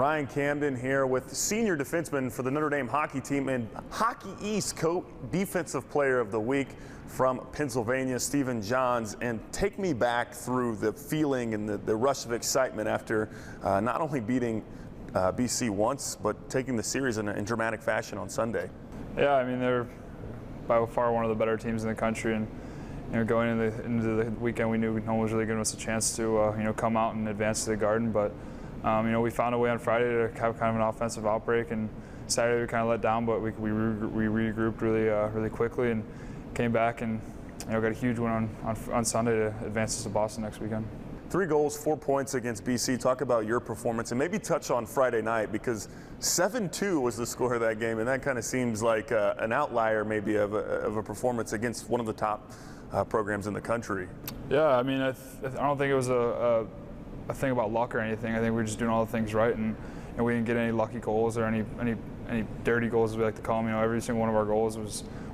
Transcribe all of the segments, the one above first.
Ryan Camden here with senior defenseman for the Notre Dame hockey team and Hockey East Defensive Player of the Week from Pennsylvania, Stephen Johns. And take me back through the feeling and the rush of excitement after not only beating BC once, but taking the series in dramatic fashion on Sunday. Yeah, I mean, they're by far one of the better teams in the country, and going into the weekend, we knew no one was really giving us a chance to come out and advance to the Garden. But we found a way on Friday to have kind of an offensive outbreak, and Saturday we kind of let down, but we regrouped really quickly and came back and got a huge win on Sunday to advance us to Boston next weekend. 3 goals, 4 points against BC. Talk about your performance and maybe touch on Friday night, because 7-2 was the score of that game, and that kind of seems like an outlier maybe of a performance against one of the top programs in the country. Yeah, I mean, I don't think it was a thing about luck or anything. I think we were just doing all the things right, and we didn't get any lucky goals or any dirty goals, as we like to call them. Every single one of our goals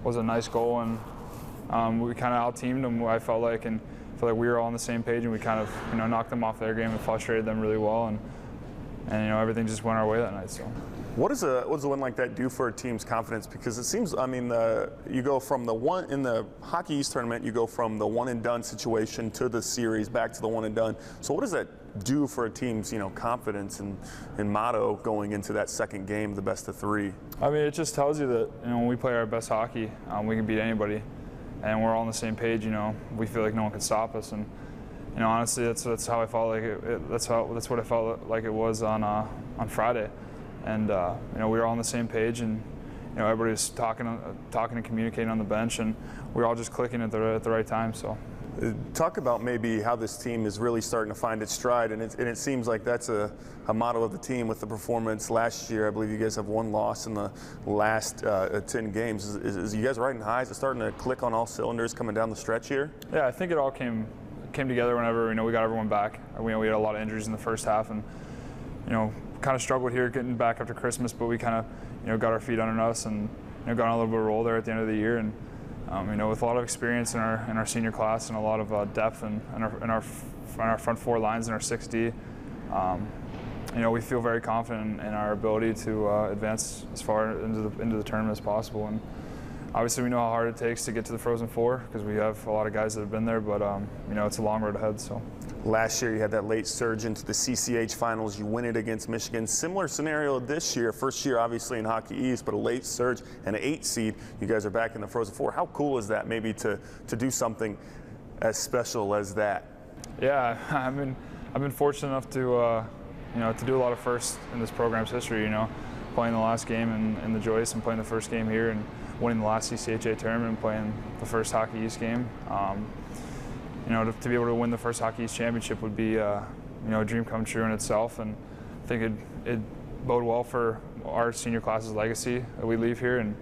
was a nice goal, and we kind of out-teamed them, I felt like, and I feel like we were all on the same page, and we kind of knocked them off their game and frustrated them really well, and everything just went our way that night. So. What does a win like that do for a team's confidence? Because it seems, I mean, you go from in the Hockey East tournament, you go from the one and done situation to the series back to the one and done. So what does that do for a team's confidence and motto going into that second game, the best of 3? I mean, it just tells you that when we play our best hockey, we can beat anybody, and we're all on the same page. We feel like no one can stop us, and honestly, that's how I felt like that's what I felt like it was on Friday. And we were all on the same page, and everybody was talking and communicating on the bench, and we were all just clicking at the right time. So, talk about maybe how this team is really starting to find its stride, and it seems like that's a motto of the team with the performance last year. I believe you guys have 1 loss in the last 10 games. Is you guys riding high? Is it starting to click on all cylinders coming down the stretch here? Yeah, I think it all came together whenever we got everyone back. We had a lot of injuries in the first half, and kind of struggled here getting back after Christmas, but we kind of got our feet under us and got on a little bit of a roll there at the end of the year, and with a lot of experience in our senior class and a lot of depth in our front 4 lines and our 6D, we feel very confident in our ability to advance as far into the tournament as possible. And obviously, we know how hard it takes to get to the Frozen Four, because we have a lot of guys that have been there, but it's a long road ahead. So. Last year, you had that late surge into the CCH finals. You win it against Michigan. Similar scenario this year. First year, obviously, in Hockey East, but a late surge and an 8 seed. You guys are back in the Frozen Four. How cool is that, maybe to do something as special as that? Yeah, I've been fortunate enough to to do a lot of firsts in this program's history. Playing the last game in the Joyce and playing the first game here, and winning the last CCHA tournament and playing the first Hockey East game. To be able to win the first Hockey East championship would be a dream come true in itself, and I think it'd bode well for our senior class's legacy that we leave here, and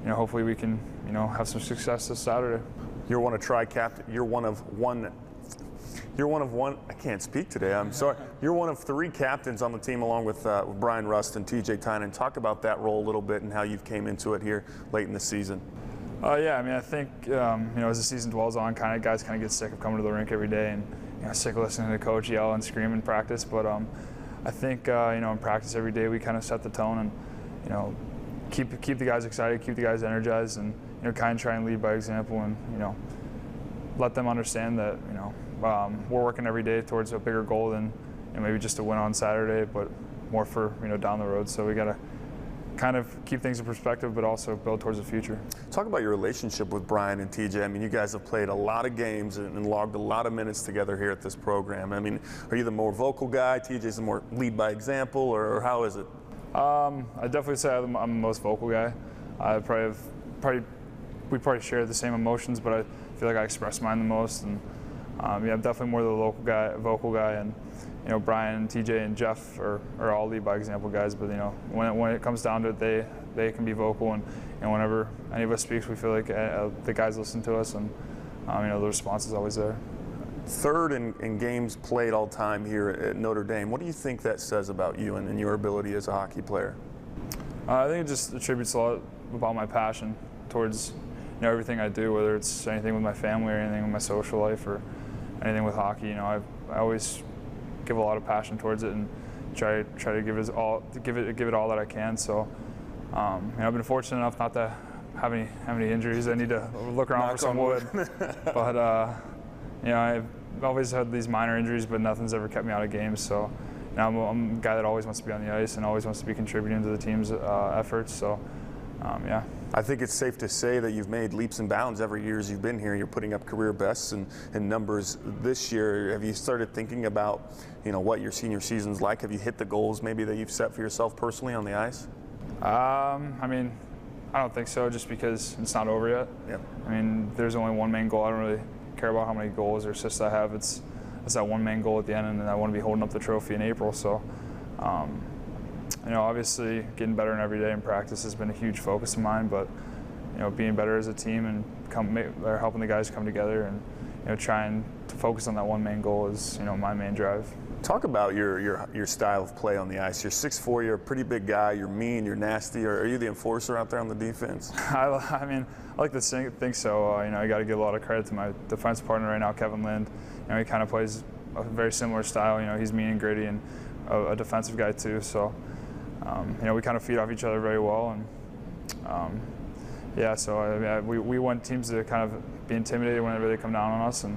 hopefully we can have some success this Saturday. You're one of tri-captain. You're one of one. I can't speak today. I'm sorry. You're one of 3 captains on the team, along with Brian Rust and TJ Tynan. Talk about that role a little bit and how you've came into it here late in the season. Yeah, I mean, I think as the season dwells on, guys get sick of coming to the rink every day and sick of listening to the coach yell and scream in practice. But I think in practice every day we kind of set the tone and keep the guys excited, keep the guys energized, and try and lead by example, and let them understand that we're working every day towards a bigger goal than maybe just a win on Saturday, but more for down the road. So we got to kind of keep things in perspective, but also build towards the future. Talk about your relationship with Brian and TJ. I mean, you guys have played a lot of games and logged a lot of minutes together here at this program. I mean, are you the more vocal guy? TJ's the more lead by example, or how is it? I definitely say I'm the most vocal guy. We probably share the same emotions, but I feel like I express mine the most. And I'm definitely more the vocal guy, and Brian, TJ, and Jeff are all lead by example guys. But when it comes down to it, they can be vocal, and whenever any of us speaks, we feel like the guys listen to us, and the response is always there. 3rd in games played all time here at Notre Dame. What do you think that says about you and your ability as a hockey player? I think it just attributes a lot about my passion towards everything I do, whether it's anything with my family or anything with my social life or anything with hockey. I always give a lot of passion towards it, and try to give it all that I can. So I've been fortunate enough not to have any injuries. I need to look around for some wood. But I've always had these minor injuries, but nothing's ever kept me out of games. So now I'm a guy that always wants to be on the ice and always wants to be contributing to the team's efforts. So yeah. I think it's safe to say that you've made leaps and bounds every year as you've been here. You're putting up career bests and numbers this year. Have you started thinking about, what your senior season's like? Have you hit the goals maybe that you've set for yourself personally on the ice? I don't think so, just because it's not over yet. Yep. There's only one main goal. I don't really care about how many goals or assists I have. It's that one main goal at the end, and then I want to be holding up the trophy in April. So, obviously getting better in every day in practice has been a huge focus of mine, but, being better as a team and helping the guys come together and, trying to focus on that one main goal is, my main drive. Talk about your style of play on the ice. You're 6'4", you're a pretty big guy, you're mean, you're nasty. Are you the enforcer out there on the defense? I like to think so. I got to give a lot of credit to my defense partner right now, Kevin Lind. He kind of plays a very similar style. He's mean and gritty and a defensive guy too. So, we kind of feed off each other very well. And so we want teams to kind of be intimidated whenever they come down on us, and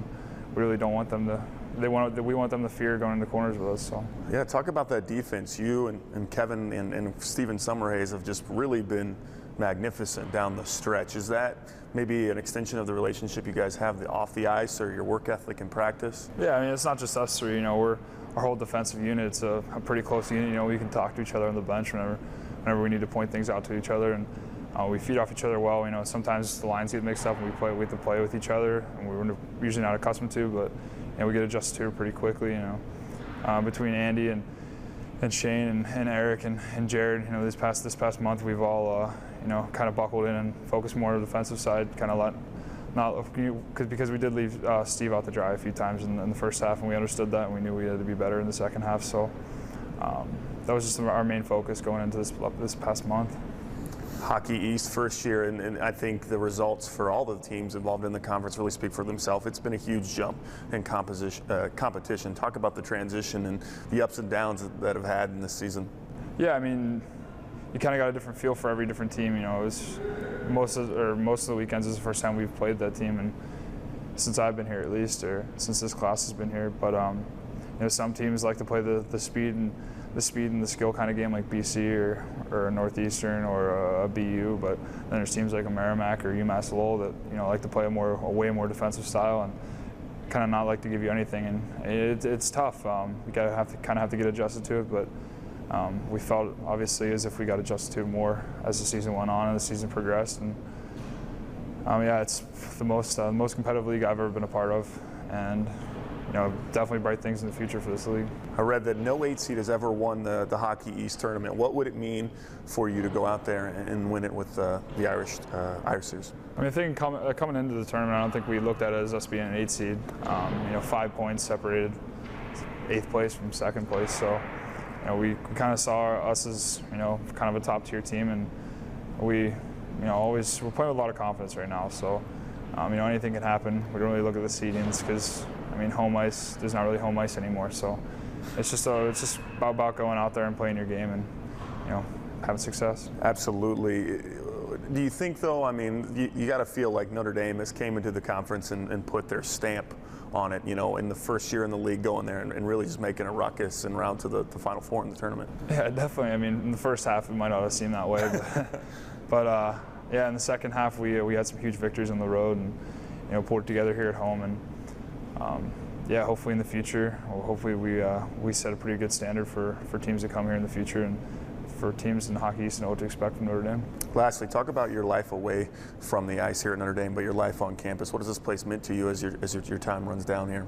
we really don't want them to. We want them to fear going into corners with us. So yeah, talk about that defense. You and Kevin and Steven Summerhays have just really been magnificent down the stretch. Is that maybe an extension of the relationship you guys have off the ice, or your work ethic in practice? Yeah, it's not just us three. We're our whole defensive unit. It's a pretty close unit. We can talk to each other on the bench whenever we need to point things out to each other, and we feed off each other well. Sometimes the lines get mixed up and we have to play with each other, and we're usually not accustomed to, but we get adjusted to it pretty quickly. Between Andy and Shane and Eric and Jared, this past month we've all kind of buckled in and focused more on the defensive side, because we did leave Steve out to dry a few times in the first half, and we understood that, and we knew we had to be better in the second half. So that was just our main focus going into this past month. Hockey East first year, and I think the results for all the teams involved in the conference really speak for themselves. It's been a huge jump in competition. Talk about the transition and the ups and downs that have had in this season. Yeah, you kind of got a different feel for every different team. It was most of the weekends is the first time we've played that team, and since I've been here at least, or since this class has been here. But some teams like to play the speed and the skill kind of game, like BC or Northeastern or a BU. But then there's teams like a Merrimack or UMass Lowell that like to play a way more defensive style and kind of not like to give you anything. And it's tough. We have to get adjusted to it, but. We felt obviously as if we got adjusted to it more as the season went on and the season progressed, and it's the most competitive league I've ever been a part of, and definitely bright things in the future for this league. I read that no 8 seed has ever won the Hockey East tournament. What would it mean for you to go out there and win it with the Irishers? I think coming into the tournament, I don't think we looked at it as us being an 8 seed. 5 points separated 8th place from 2nd place, so. We kind of saw us as kind of a top tier team, and we're playing with a lot of confidence right now. So anything can happen. We don't really look at the seedings because home ice, there's not really home ice anymore. So it's just about going out there and playing your game and having success. Absolutely. Do you think though? You got to feel like Notre Dame has came into the conference and put their stamp on it, in the first year in the league, going there and really just making a ruckus and round to the Final Four in the tournament. Yeah, definitely. In the first half, it might not have seemed that way, but in the second half, we had some huge victories on the road and pulled it together here at home, and hopefully in the future, hopefully we set a pretty good standard for teams that come here in the future and for teams in Hockey East to know what to expect from Notre Dame. Lastly, talk about your life away from the ice here at Notre Dame, but your life on campus. What has this place meant to you as your time runs down here?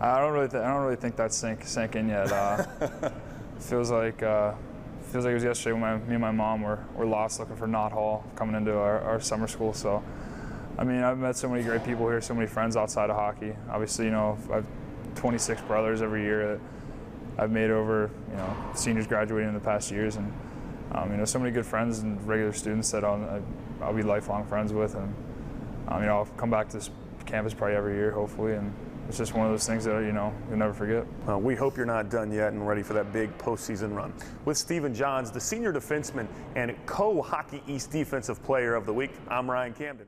I don't really think that's sank in yet. Feels like it was yesterday when me and my mom were lost looking for Knott Hall coming into our summer school. So, I've met so many great people here, so many friends outside of hockey. Obviously, I have 26 brothers every year that I've made over, seniors graduating in the past years, and so many good friends and regular students that I'll be lifelong friends with, and I'll come back to this campus probably every year, hopefully, and it's just one of those things that you'll never forget. We hope you're not done yet and ready for that big postseason run. With Stephen Johns, the senior defenseman and co-Hockey East Defensive Player of the Week, I'm Ryan Camden.